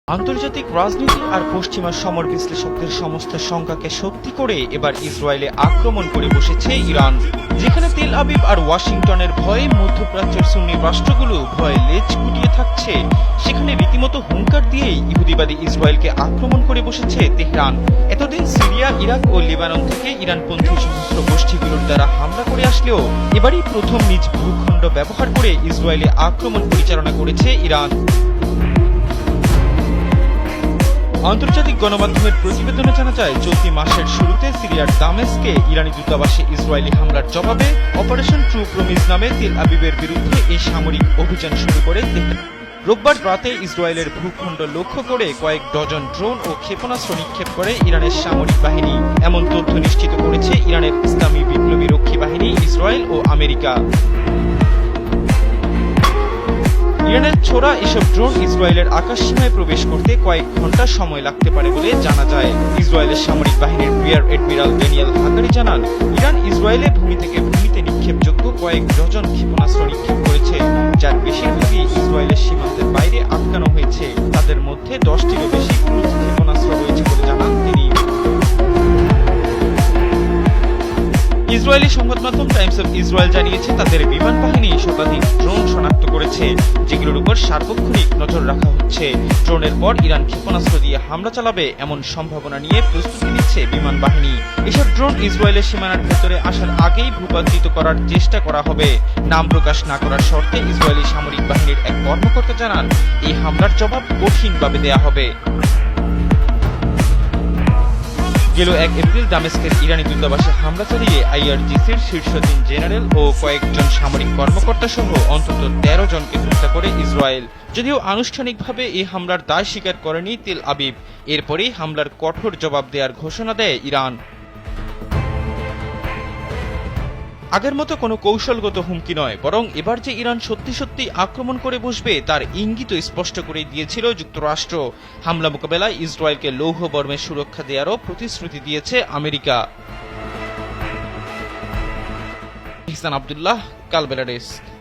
আন্তর্জাতিক রাজনীতি আর পশ্চিমা সমর বিশ্লেষকদের সমস্ত শঙ্কাকে সত্যি করে এবার ইসরায়েলে আক্রমণ করে বসেছে ইরান। যেখানে তেল আবিব আর ওয়াশিংটনের ভয়ে মধ্যপ্রাচ্যের সুন্নি রাষ্ট্রগুলো ভয়ে লেজ গুটিয়ে থাকছে, সেখানে রীতিমতো হুঙ্কার দিয়েই ইহুদিবাদী ইসরায়েলকে আক্রমণ করে বসেছে তেহরান। এতদিন সিরিয়া, ইরাক ও লেবানন থেকে ইরানপন্থী সশস্ত্র গোষ্ঠীগুলোর দ্বারা হামলা করে আসলেও এবারই প্রথম নিজ ভূখণ্ড ব্যবহার করে ইসরায়েলে আক্রমণ পরিচালনা করেছে ইরান। আন্তর্জাতিক গণমাধ্যমের প্রতিবেদনে জানা যায়, চলতি মাসের শুরুতে সিরিয়ার দামেস্কে ইরানি দূতাবাসে ইসরায়েলি হামলার জবাবে অপারেশন ট্রু প্রমিস নামে তেল আবিবের বিরুদ্ধে এই সামরিক অভিযান শুরু করে তেহরান। রোববার রাতে ইসরায়েলের ভূখণ্ড লক্ষ্য করে কয়েক ডজন ড্রোন ও ক্ষেপণাস্ত্র নিক্ষেপ করে ইরানের সামরিক বাহিনী। এমন তথ্য নিশ্চিত করেছে ইরানের ইসলামী বিপ্লবী রক্ষী বাহিনী, ইসরায়েল ও আমেরিকা। ইরানের ছোড়া এসব ড্রোন ইসরায়েলের আকাশসীমায় প্রবেশ করতে কয়েক ঘন্টা সময় লাগতে পারে বলে জানা যায়। ইসরায়েলের সামরিক বাহিনীর রিয়ার অ্যাডমিরাল ড্যানিয়েল হাগারি জানান, ইরান ইসরায়েলে ভূমি থেকে ভূমিতে নিক্ষেপযোগ্য কয়েক ডজন ক্ষেপণাস্ত্র নিক্ষেপ করেছে, যার বেশিরভাগই ইসরায়েলের সীমান্তের বাইরে আটকানো হয়েছে। তাদের মধ্যে 10টিরও বেশি ক্রুজ ক্ষেপণাস্ত্র রয়েছে বলে জানান তিনি। ইসরায়েলি সংবাদ মাধ্যম টাইমস অফ ইসরায়েল জানিয়েছে, তাদের বিমান বাহিনী শতাধিক ড্রোন শনাক্ত করেছে, যেগুলোর উপর সার্বক্ষণিক নজর রাখা হচ্ছে। ড্রোনের পর ইরান ক্ষেপণাস্ত্র দিয়ে হামলা চালাবে এমন সম্ভাবনা নিয়ে প্রস্তুতি নিচ্ছে বিমান বাহিনী। এসব ড্রোন ইসরায়েলের সীমানার ভেতরে আসার আগেই ভূপাতিত করার চেষ্টা করা হবে। নাম প্রকাশ না করার শর্তে ইসরায়েলি সামরিক বাহিনীর এক কর্মকর্তা জানান, এই হামলার জবাব কঠিনভাবে দেয়া হবে। গেল 1 এপ্রিল দামেস্কের ইরানি দূতাবাসে হামলা চালিয়ে আইআরজিসির শীর্ষ 3 জেনারেল ও কয়েকজন সামরিক কর্মকর্তা সহ অন্তত 13 জনকে হত্যা করে ইসরায়েল। যদিও আনুষ্ঠানিকভাবে এই হামলার দায় স্বীকার করেনি তেল আবিব। এরপরেই হামলার কঠোর জবাব দেওয়ার ঘোষণা দেয় ইরান। আগের মতো কোনো কৌশলগত হুমকি নয়, বরং এবার যে ইরান সত্যি সত্যি আক্রমণ করে বসবে তার ইঙ্গিত স্পষ্ট করে দিয়েছিল যুক্তরাষ্ট্র। হামলা মোকাবেলায় ইসরায়েলকে লৌহ বর্মের সুরক্ষা দেওয়ারও প্রতিশ্রুতি দিয়েছে আমেরিকা। ইহসান আব্দুল্লাহ, কালবেলা ডেস্ক।